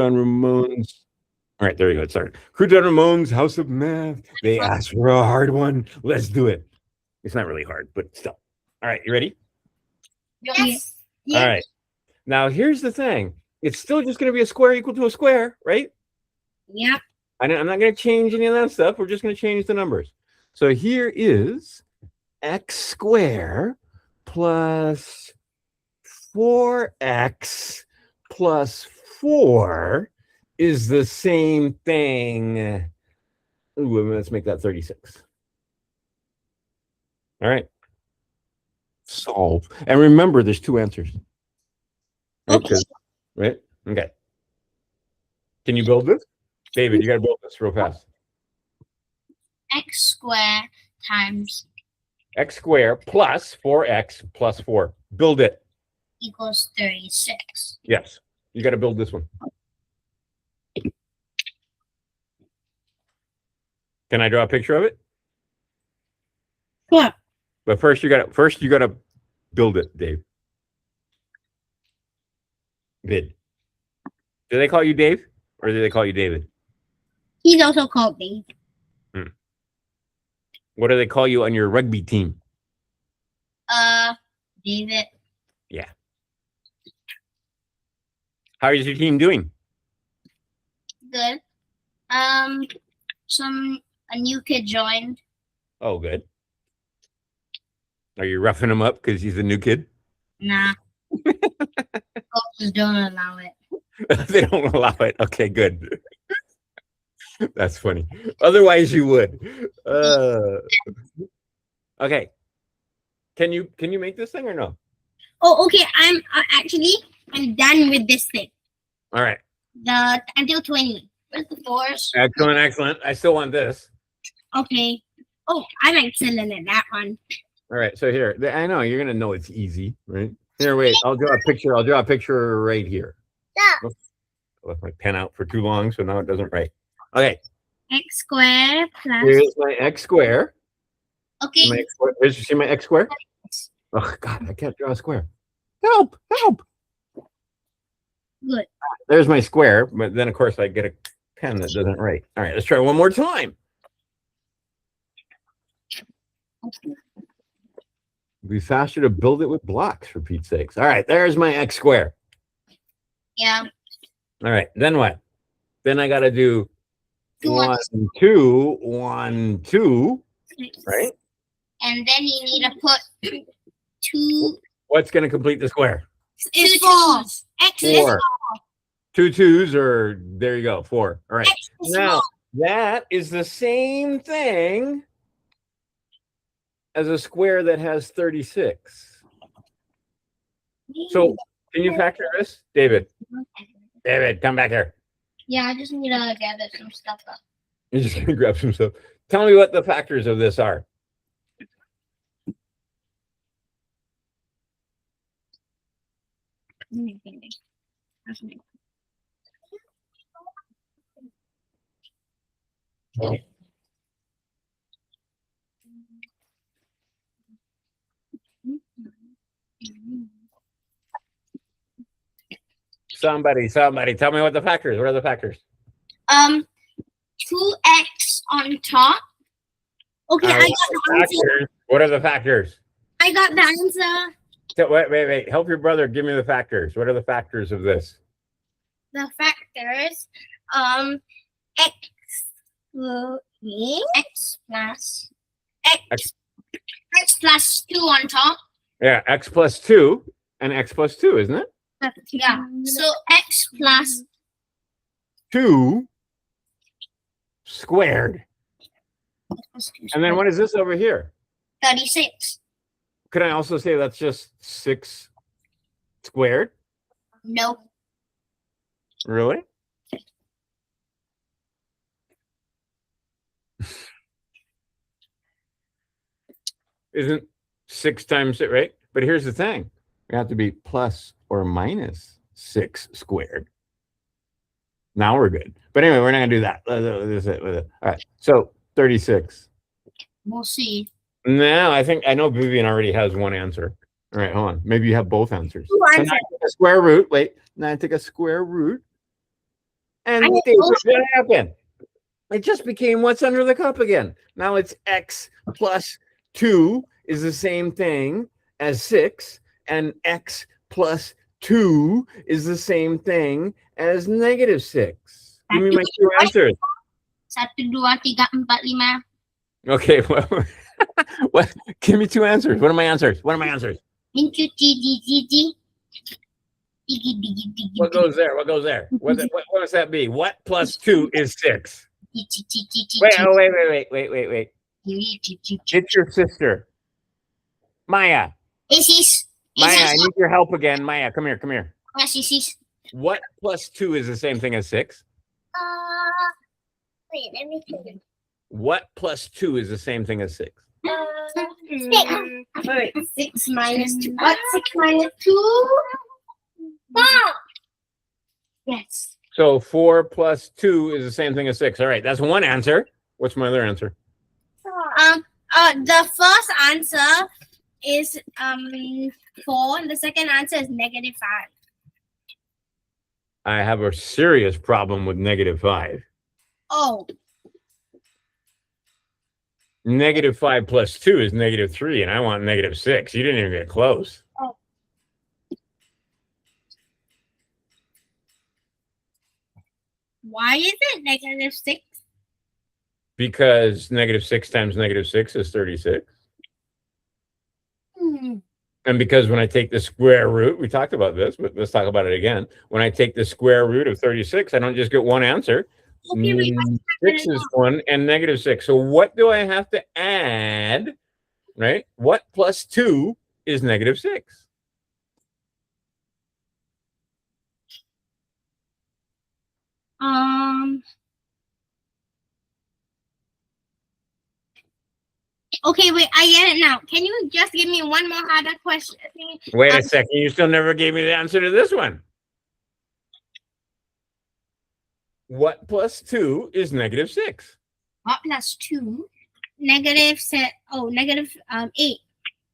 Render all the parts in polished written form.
on Ramon's. All right, there you go. Sorry. Crouton Ramon's House of Math. They asked for a hard one. Let's do it. It's not really hard, but still. All right, you ready? Yes. All right. Now, here's the thing. It's still just going to be a square equal to a square, right? Yep. I'm not going to change any of that stuff. We're just going to change the numbers. So here is x squared plus 4x plus 4 is the same thing. Ooh, let's make that 36. All right. Solve. And remember, there's two answers. Okay. Right? Okay. Can you build this? David, you got to build this real fast. X squared times X squared plus 4x plus 4. Build it. equals 36. Yes. You got to build this one. Can I draw a picture of it? What? But first you got to build it, Dave. Vid. Do they call you Dave or do they call you David? He's also called Dave. What do they call you on your rugby team? David. Yeah. How is your team doing? Good. A new kid joined. Oh, good. Are you roughing him up because he's a new kid? Nah. Coaches don't allow it. They don't allow it. Okay, good. That's funny. Otherwise, you would. Okay. Can you make this thing or no? Oh, okay. I'm done with this thing. All right. Until 20. Where's the 4s? Excellent, excellent. I still want this. Okay. Oh, I'm excellent at that one. All right. So here, I know you're gonna know it's easy, right? Here, wait. I'll draw a picture. I'll draw a picture right here. Yeah. Oops. I left my pen out for too long, so now it doesn't write. Okay. X squared plus. Here's my x square. Okay. You see my x square? Oh God, I can't draw a square. Help! Help! Good. There's my square, but then of course I get a pen that doesn't write. All right, let's try one more time. It'd be faster to build it with blocks, for Pete's sakes. All right, there's my x square. Yeah. All right, then what? Then I got to do 1, 2, 1, 2, right? And then you need to put 2. What's going to complete the square? It's 4. X is 4. 2 2s, or there you go, 4. All right. Now, that is the same thing as a square that has 36. So, can you factor this? David, come back here. Yeah, I just need to gather some stuff up. You're just going to grab some stuff. Tell me what the factors of this are. Somebody, tell me what the factors. What are the factors? 2x on top. Okay, I got the answer. What are the factors? I got the answer. So, wait. Help your brother. Give me the factors. What are the factors of this? The factors, x plus 2 on top. Yeah, x plus 2 and x plus 2, isn't it? Yeah. So x plus 2 squared. And then what is this over here? 36. Could I also say that's just 6 squared? No. Really? Isn't 6 times it, right? But here's the thing. We have to be plus or minus 6 squared. Now we're good. But anyway, we're not going to do that. All right. So 36. We'll see. No, I know Vivian already has one answer. All right, hold on. Maybe you have both answers. Two So answers. now I take a square root. Wait. Now I take a square root then David, what happened? It just became what's under the cup again. Now it's x plus 2 is the same thing as 6, and x plus 2 is the same thing as negative 6. Give me my two answers. 1, 2, 3, 4, 5. Okay, well, what? Give me two answers. What are my answers? What are my answers? What goes there? What goes there? What does that be? What plus 2 is 6? Wait. It's your sister. Maya. Maya, I need your help again. Maya, come here. What plus 2 is the same thing as 6? Wait, let me think. What plus 2 is the same thing as 6? 6 minus 2. What? 6 minus 2? 4. Yes. So 4 plus 2 is the same thing as 6. All right, that's one answer. What's my other answer? The first answer is 4, and the second answer is -5. I have a serious problem with -5. Oh. -5 plus 2 is -3, and I want -6. You didn't even get close. Oh. Why is it -6? Because -6 times -6 is 36. And because when I take the square root, we talked about this, but let's talk about it again. When I take the square root of 36, I don't just get one answer. Okay, wait, 6 is 1 and -6. So what do I have to add, right? What plus 2 is -6? Okay, wait, I get it now. Can you just give me one more harder question? Wait a second. You still never gave me the answer to this one. What plus 2 is -6? What plus 2? -8.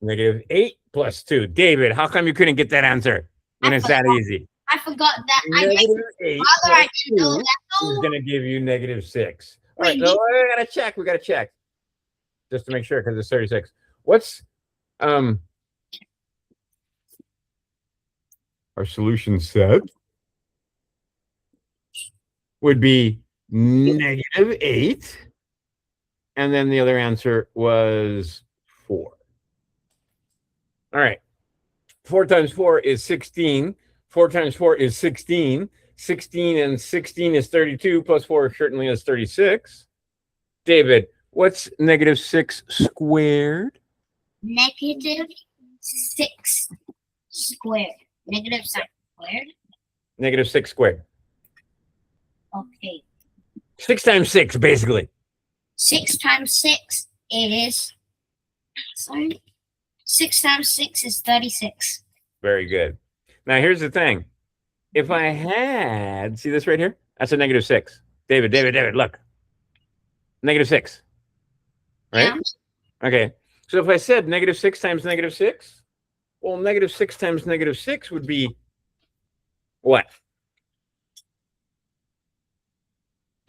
-8 plus 2. David, how come you couldn't get that answer when it's that easy? I forgot that. -8 plus 2 is going to give you -6. All right, so we got to check. We got to check. Just to make sure, because it's 36. What's our solution set would be -8, and then the other answer was 4. All right, 4 times 4 is 16. 4 times 4 is 16. 16 and 16 is 32, plus 4 certainly is 36. David, what's -6 squared? -6 squared. -6 squared. -6 squared. Okay. 6 times 6, basically. 6 times 6 is... Sorry. 6 times 6 is 36. Very good. Now, here's the thing. If I had... See this right here? That's a -6. David, look. -6. Right? Yeah. Okay. So if I said -6 times -6, well, -6 times -6 would be what?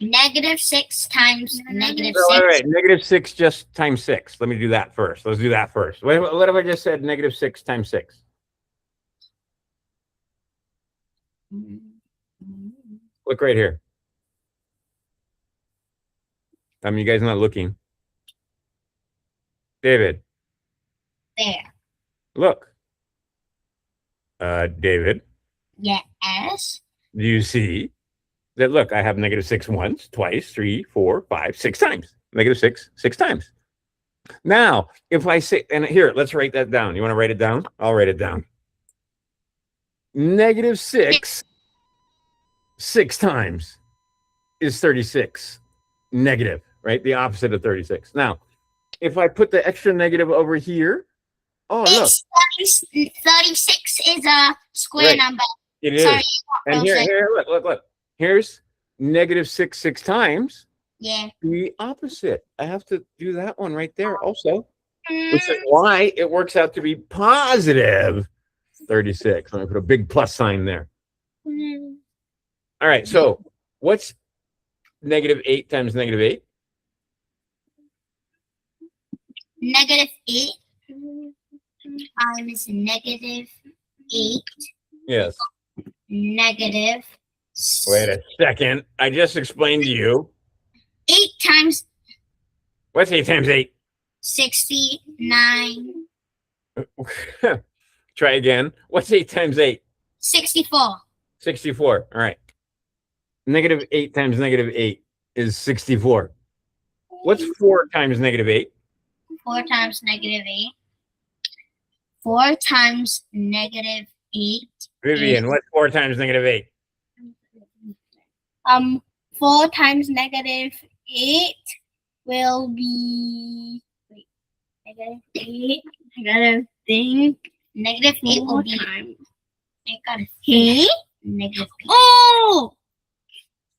-6 times -6. All right, -6 just times 6. Let me do that first. Let's do that first. What if I just said -6 times 6? Look right here. You guys not looking. David. There. Look. David. Yes. Do you see that? Look, I have -6 once, twice, 3, 4, 5, 6 times. -6, 6 times. Now, if I say, and here, let's write that down. You want to write it down? I'll write it down. -6, 6 times is 36. Negative, right? The opposite of 36. Now, if I put the extra negative over here, oh, look. 36 is a square number. It is. Sorry, and here, look. Here's -6 6 times. Yeah. The opposite. I have to do that one right there also. Which is why it works out to be positive 36. I'm going to put a big plus sign there. All right. So What's -8 times -8? -8 times -8 Yes. negative Wait a second. I just explained to you. 8 times What's 8 times 8? 69. Try again. What's 8 times 8? 64. 64. All right. -8 times -8 is 64. What's 4 times -8? 4 times -8. 4 times -8. Vivian, what's 4 times -8? 4 times -8 will be -8. I gotta think. -8 will be I gotta think. Negative. Oh,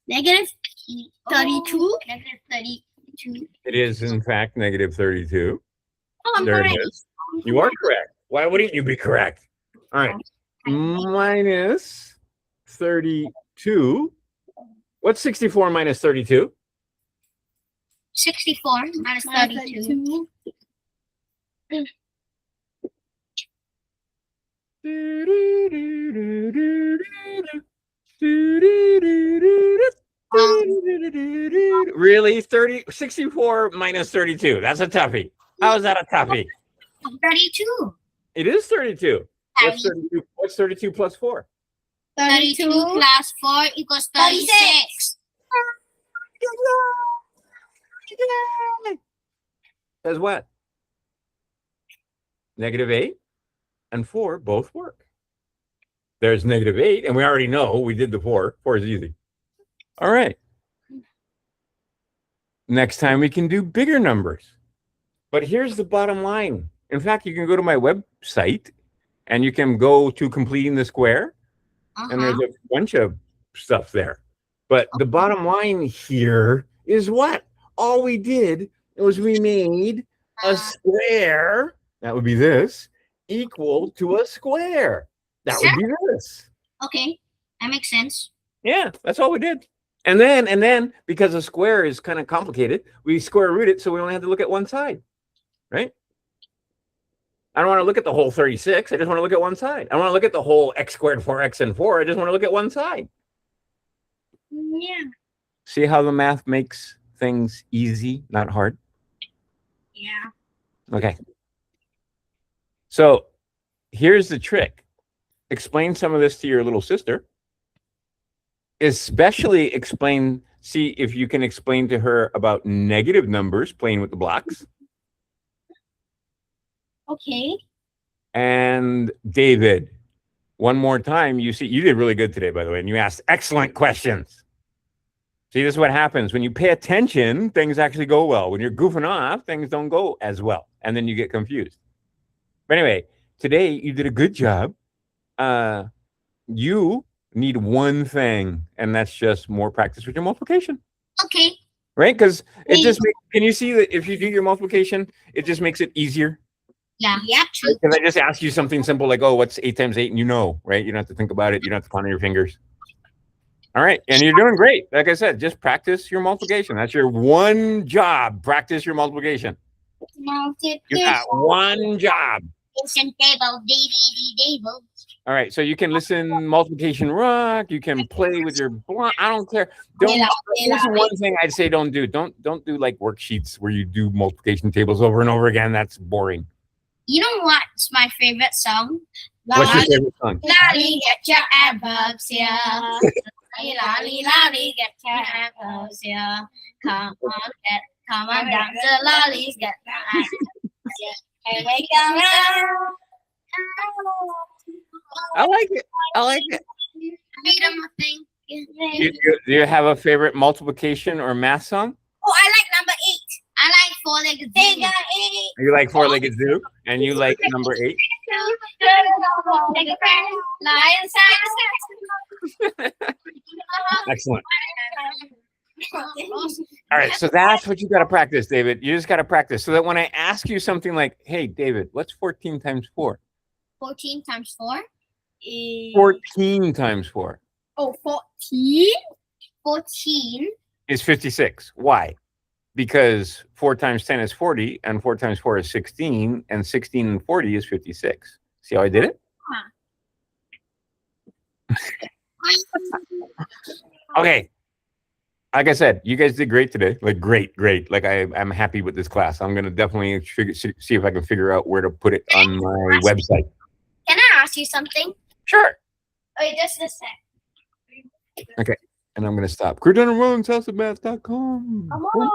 -32. -32. It is, in fact, -32. Oh, I'm There correct. it is. You are correct. Why wouldn't you be correct? All right. Minus 32. What's 64 minus 32? 64 minus 32. Really? 64 minus 32. That's a toughie. How is that a toughie? 32. It is 32. What's 32 plus 4? 32 plus 4 equals 36. Says what? -8 and 4 both work. There's -8, and we already know we did the 4. 4 is easy. All right. Next time we can do bigger numbers. But here's the bottom line. In fact, you can go to my website and you can go to completing the square, and there's a bunch of stuff there. But the bottom line here is what? All we did was we made a square, that would be this, equal to a square. That would be this. Okay, that makes sense. Yeah, that's all we did. And then because a square is kind of complicated, we square root it so we only have to look at one side, right? I don't want to look at the whole 36. I just want to look at one side. I don't want to look at the whole x squared 4x and 4. I just want to look at one side. Yeah. See how the math makes things easy, not hard? Yeah. Okay. So here's the trick. Explain some of this to your little sister. Especially see if you can explain to her about negative numbers, playing with the blocks. Okay. And David, one more time, you did really good today, by the way, and you asked excellent questions. See, this is what happens. When you pay attention, things actually go well. When you're goofing off, things don't go as well, and then you get confused. But anyway, today you did a good job. You need one thing, and that's just more practice with your multiplication. Okay. Right? Because it just can you see that if you do your multiplication, it just makes it easier? Yeah. Yeah. True. Because I just ask you something simple like, oh, what's 8 times 8? And you know, right? You don't have to think about it. You don't have to count on your fingers. All right. And you're doing great. Like I said, just practice your multiplication. That's your one job. Practice your multiplication. You got one job. All right. So you can listen multiplication rock. You can play with your block. I don't care. Here's one thing I'd say don't do. Don't do like worksheets where you do multiplication tables over and over again. That's boring. You know what's my favorite song? What's your favorite song? Lolly, get your apples here. Lolly, lolly, get your apples here. Come on down to Lolly's, get the apples here. And we come around. I like it. I like it. Read them a thing. Do you have a favorite multiplication or math song? Oh, I like number 8. I like 4-legged zoo. You like 4-legged zoo, and you like number 8. Excellent. All right, so that's what you got to practice, David. You just got to practice so that when I ask you something like, "Hey, David, what's 14 times 4?" 14 times 4 is 14 times 4. Oh, 14. 14. is 56. Why? Because 4 times 10 is 40, and 4 times 4 is 16, and 16 and 40 is 56. See how I did it? Okay. Like I said, you guys did great today. Like great. Like I'm happy with this class. I'm gonna definitely see if I can figure out where to put it on my website. Can I ask you something? Sure. Wait, just a sec. Okay. And I'm gonna stop. CrewDonRoadsHouseofMath.com. Come on.